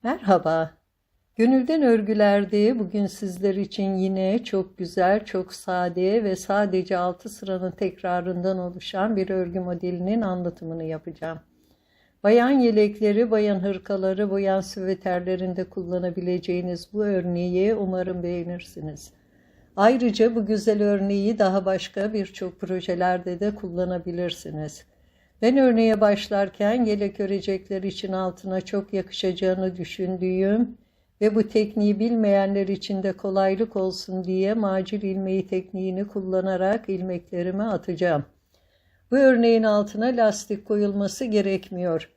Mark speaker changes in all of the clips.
Speaker 1: Merhaba. Gönülden Örgüler'de bugün sizler için yine çok güzel, çok sade ve sadece 6 sıranın tekrarından oluşan bir örgü modelinin anlatımını yapacağım. Bayan yelekleri, bayan hırkaları, bayan süveterlerinde kullanabileceğiniz bu örneği umarım beğenirsiniz. Ayrıca bu güzel örneği daha başka birçok projelerde de kullanabilirsiniz. Ben örneğe başlarken yelek örecekler için altına çok yakışacağını düşündüğüm ve bu tekniği bilmeyenler için de kolaylık olsun diye macir ilmeği tekniğini kullanarak ilmeklerimi atacağım. Bu örneğin altına lastik koyulması gerekmiyor.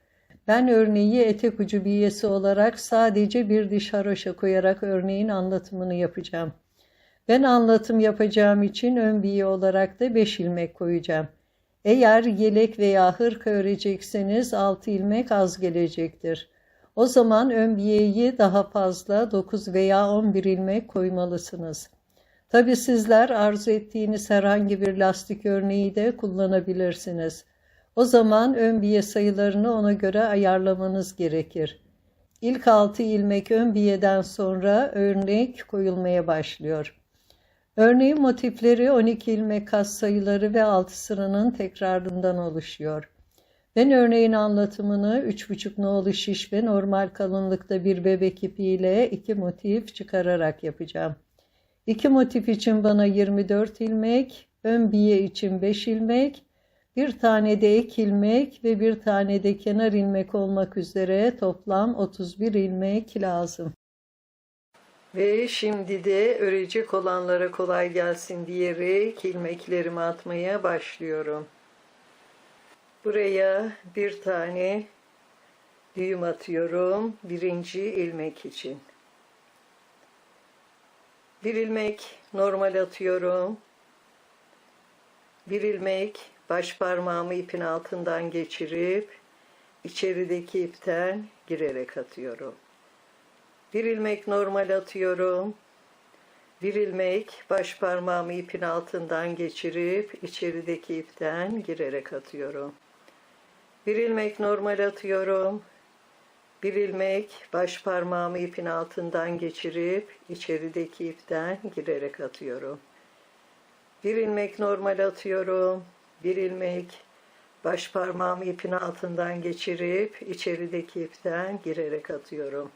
Speaker 1: Ben örneği etek ucu biyesi olarak sadece bir diş haroşa koyarak örneğin anlatımını yapacağım. Ben anlatım yapacağım için ön biye olarak da 5 ilmek koyacağım. Eğer yelek veya hırka örecekseniz 6 ilmek az gelecektir. O zaman ön biyeyi daha fazla 9 veya 11 ilmek koymalısınız. Tabi sizler arzu ettiğiniz herhangi bir lastik örneği de kullanabilirsiniz. O zaman ön biye sayılarını ona göre ayarlamanız gerekir. İlk 6 ilmek ön biyeden sonra örnek koyulmaya başlıyor. Örneğin motifleri 12 ilmek kas sayıları ve 6 sıranın tekrarından oluşuyor. Ben örneğin anlatımını 3,5 nolu şiş ve normal kalınlıkta bir bebek ipiyle 2 motif çıkararak yapacağım. 2 motif için bana 24 ilmek, ön biye için 5 ilmek, bir tane de ek ilmek ve bir tane de kenar ilmek olmak üzere toplam 31 ilmek lazım. Ve şimdi de örecek olanlara kolay gelsin diyerek ilmeklerimi atmaya başlıyorum. Buraya bir tane düğüm atıyorum birinci ilmek için. Bir ilmek normal atıyorum. Bir ilmek baş parmağımı ipin altından geçirip içerideki ipten girerek atıyorum. Bir ilmek normal atıyorum. Bir ilmek baş parmağımı ipin altından geçirip içerideki ipten girerek atıyorum. Bir ilmek normal atıyorum. Bir ilmek baş parmağımı ipin altından geçirip içerideki ipten girerek atıyorum. Bir ilmek normal atıyorum. Bir ilmek baş parmağımı ipin altından geçirip içerideki ipten girerek atıyorum.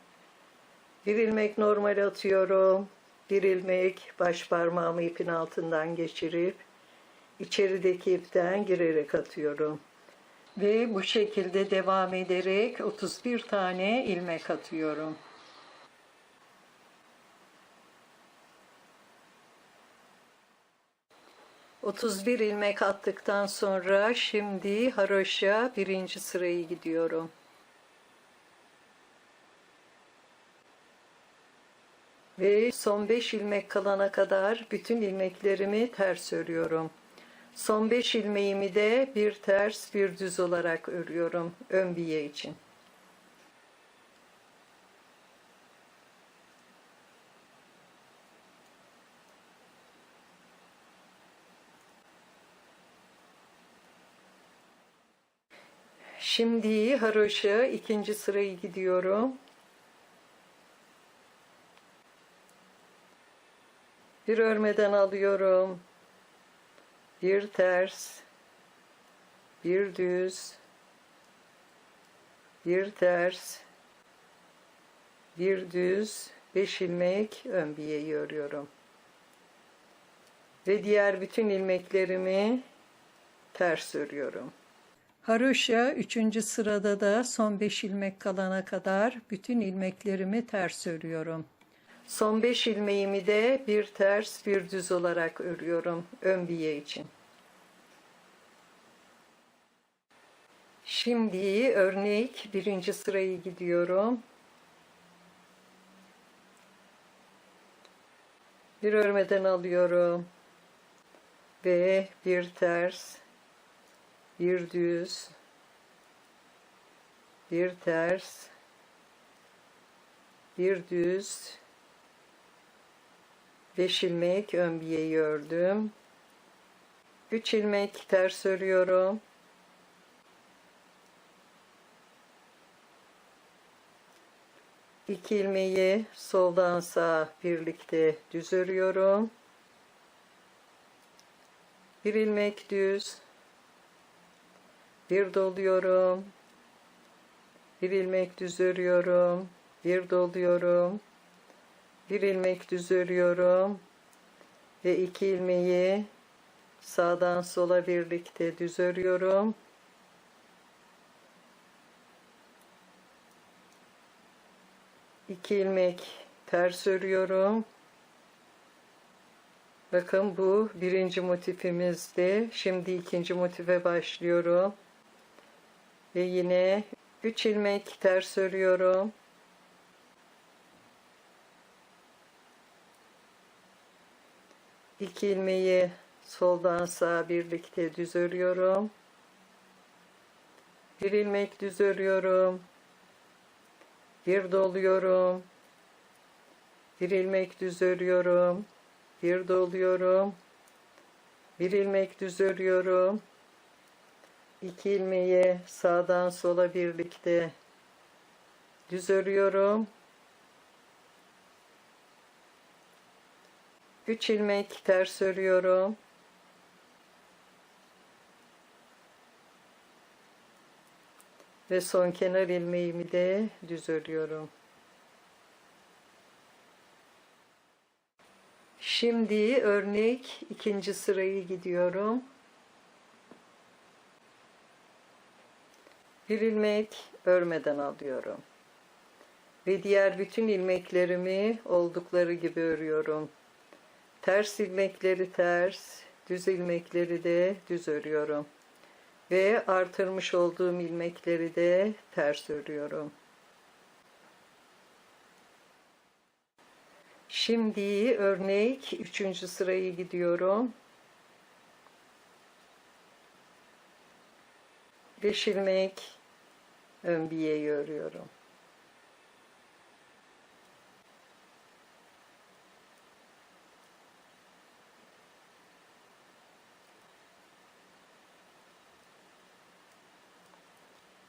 Speaker 1: Bir ilmek normal atıyorum. Bir ilmek baş parmağımı ipin altından geçirip içerideki ipten girerek atıyorum. Ve bu şekilde devam ederek 31 tane ilmek atıyorum. ...31 ilmek attıktan sonra şimdi haroşa birinci sırayı gidiyorum. Ve son 5 ilmek kalana kadar bütün ilmeklerimi ters örüyorum. Son 5 ilmeğimi de bir ters bir düz olarak örüyorum ön biye için. Şimdi haroşa ikinci sırayı gidiyorum. Bir örmeden alıyorum. Bir ters, bir düz, bir ters, bir düz, 5 ilmek ön biyeyi örüyorum. Ve diğer bütün ilmeklerimi ters örüyorum. Haroşa 3. sırada da son 5 ilmek kalana kadar bütün ilmeklerimi ters örüyorum. Son 5 ilmeğimi de bir ters bir düz olarak örüyorum ön biye için. Şimdi örnek birinci sırayı gidiyorum. Bir örmeden alıyorum ve bir ters, bir düz, bir ters, bir düz, 5 ilmek ön biyeyi ördüm. 3 ilmek ters örüyorum. İki ilmeği soldan sağa birlikte düz örüyorum. Bir ilmek düz, bir doluyorum. Bir ilmek düz örüyorum, bir doluyorum. Bir ilmek düz örüyorum ve iki ilmeği sağdan sola birlikte düz örüyorum. İki ilmek ters örüyorum. Bakın bu birinci motifimizdi. Şimdi ikinci motife başlıyorum. Ve yine 3 ilmek ters örüyorum. İki ilmeği soldan sağa birlikte düz örüyorum. Bir ilmek düz örüyorum. Bir doluyorum. Bir ilmek düz örüyorum. Bir doluyorum. Bir ilmek düz örüyorum. İki ilmeği sağdan sola birlikte düz örüyorum. 3 ilmek ters örüyorum. Ve son kenar ilmeğimi de düz örüyorum. Şimdi örnek ikinci sırayı gidiyorum. Bir ilmek örmeden alıyorum. Ve diğer bütün ilmeklerimi oldukları gibi örüyorum. Ters ilmekleri ters, düz ilmekleri de düz örüyorum. Ve artırmış olduğum ilmekleri de ters örüyorum. Şimdi örnek üçüncü sırayı gidiyorum. 5 ilmek ön biyeyi örüyorum.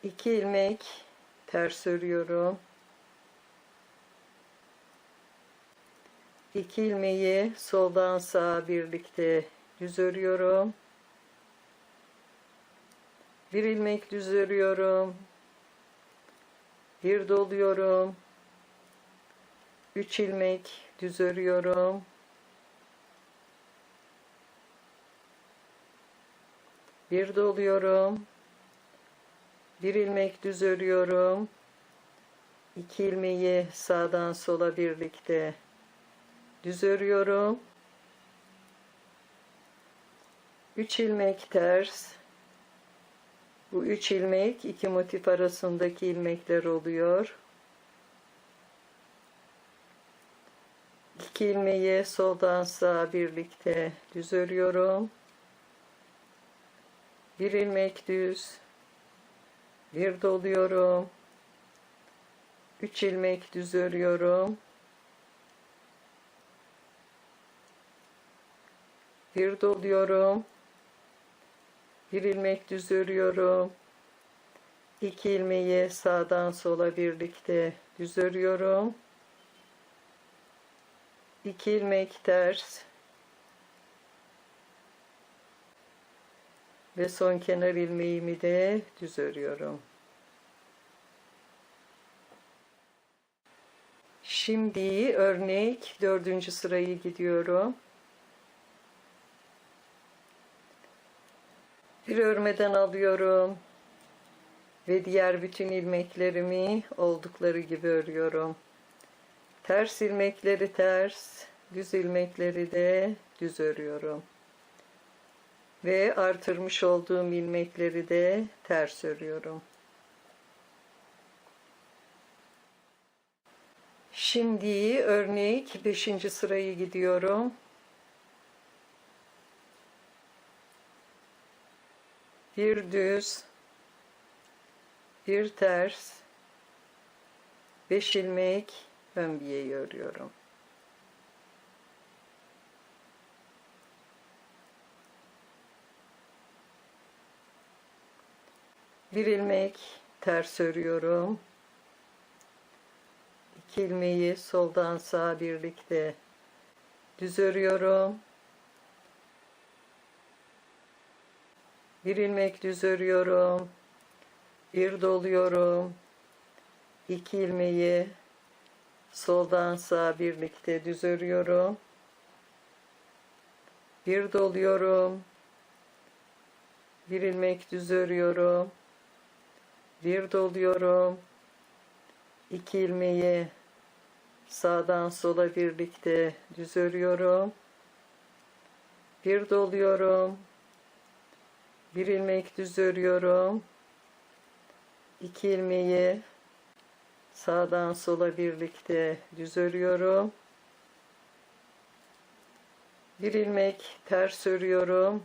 Speaker 1: İki ilmek ters örüyorum. İki ilmeği soldan sağa birlikte düz örüyorum. Bir ilmek düz örüyorum. Bir doluyorum. 3 ilmek düz örüyorum. Bir doluyorum. Bir ilmek düz örüyorum. İki ilmeği sağdan sola birlikte düz örüyorum. 3 ilmek ters. Bu 3 ilmek iki motif arasındaki ilmekler oluyor. 2 ilmeği soldan sağa birlikte düz örüyorum. Bir ilmek düz. Bir doluyorum. 3 ilmek düz örüyorum. Bir doluyorum. Bir ilmek düz örüyorum. 2 ilmeği sağdan sola birlikte düz örüyorum. 2 ilmek ters. Ve son kenar ilmeğimi de düz örüyorum. Şimdi örnek dördüncü sırayı gidiyorum. Bir örmeden alıyorum ve diğer bütün ilmeklerimi oldukları gibi örüyorum. Ters ilmekleri ters, düz ilmekleri de düz örüyorum. Ve artırmış olduğum ilmekleri de ters örüyorum. Şimdi örnek 5. sırayı gidiyorum. Bir düz, bir ters, 5 ilmek ön biyeyi örüyorum. Bir ilmek ters örüyorum. İki ilmeği soldan sağa birlikte düz örüyorum. Bir ilmek düz örüyorum. Bir doluyorum. İki ilmeği soldan sağa birlikte düz örüyorum. Bir doluyorum. Bir ilmek düz örüyorum. Bir doluyorum. İki ilmeği sağdan sola birlikte düz örüyorum. Bir doluyorum. Bir ilmek düz örüyorum. İki ilmeği sağdan sola birlikte düz örüyorum. Bir ilmek ters örüyorum.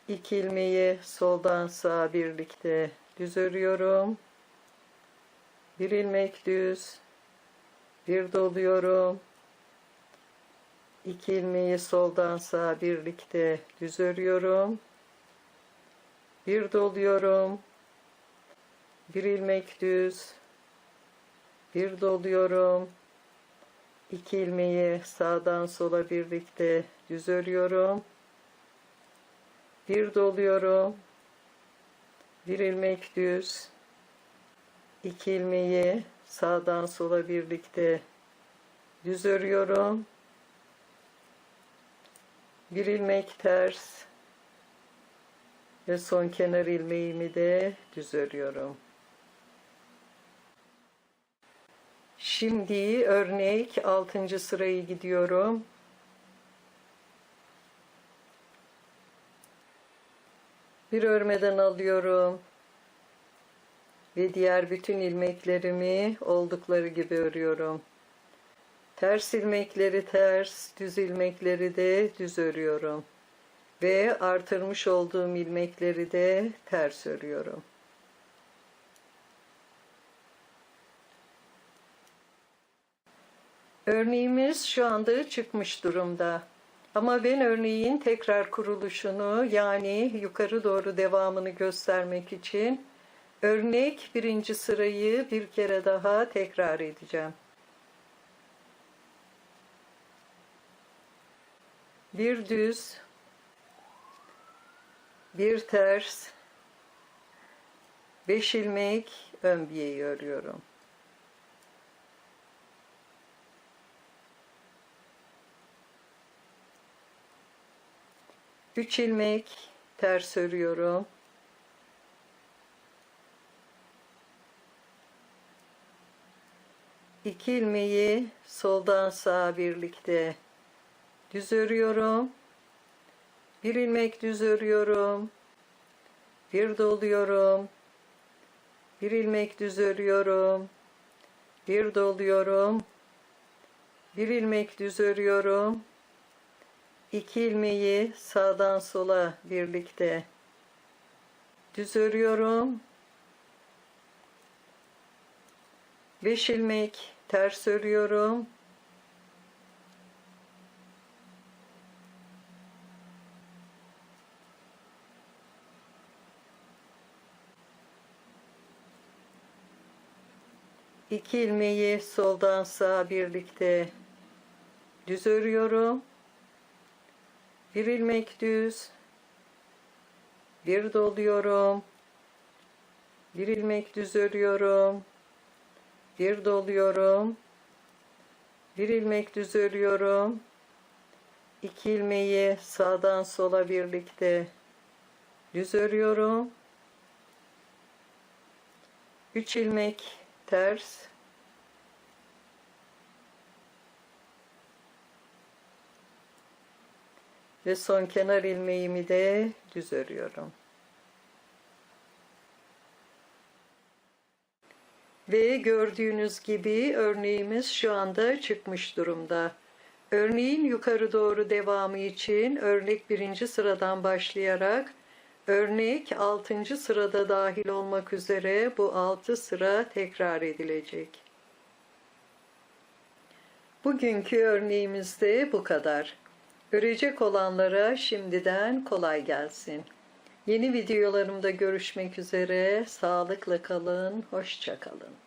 Speaker 1: İki ilmeği soldan sağa birlikte düz örüyorum. Bir ilmek düz. Bir doluyorum. İki ilmeği soldan sağa birlikte düz örüyorum. Bir doluyorum. Bir ilmek düz. Bir doluyorum. İki ilmeği sağdan sola birlikte düz örüyorum. Bir doluyorum. Bir ilmek düz. İki ilmeği sağdan sola birlikte düz örüyorum. Bir ilmek ters ve son kenar ilmeğimi de düz örüyorum. Şimdi örnek 6. sırayı gidiyorum. Bir örmeden alıyorum ve diğer bütün ilmeklerimi oldukları gibi örüyorum. Ters ilmekleri ters, düz ilmekleri de düz örüyorum. Ve artırmış olduğum ilmekleri de ters örüyorum. Örneğimiz şu anda çıkmış durumda. Ama ben örneğin tekrar kuruluşunu, yani yukarı doğru devamını göstermek için örnek 1. sırayı bir kere daha tekrar edeceğim. Bir düz, bir ters, 5 ilmek ön biyeyi örüyorum. Üç ilmek ters örüyorum. İki ilmeği soldan sağa birlikte düz örüyorum. Bir ilmek düz örüyorum. Bir doluyorum. Bir ilmek düz örüyorum. Bir doluyorum. Bir ilmek düz örüyorum. İki ilmeği sağdan sola birlikte düz örüyorum. 5 ilmek ters örüyorum. İki ilmeği soldan sağa birlikte düz örüyorum. Bir ilmek düz. Bir doluyorum. Bir ilmek düz örüyorum. Bir doluyorum. Bir ilmek düz örüyorum. İki ilmeği sağdan sola birlikte düz örüyorum. 3 ilmek ters. Ve son kenar ilmeğimi de düz örüyorum. Ve gördüğünüz gibi örneğimiz şu anda çıkmış durumda. Örneğin yukarı doğru devamı için örnek 1. sıradan başlayarak örnek 6. sırada dahil olmak üzere bu 6 sıra tekrar edilecek. Bugünkü örneğimizde bu kadar. Örecek olanlara şimdiden kolay gelsin. Yeni videolarımda görüşmek üzere. Sağlıkla kalın, hoşça kalın.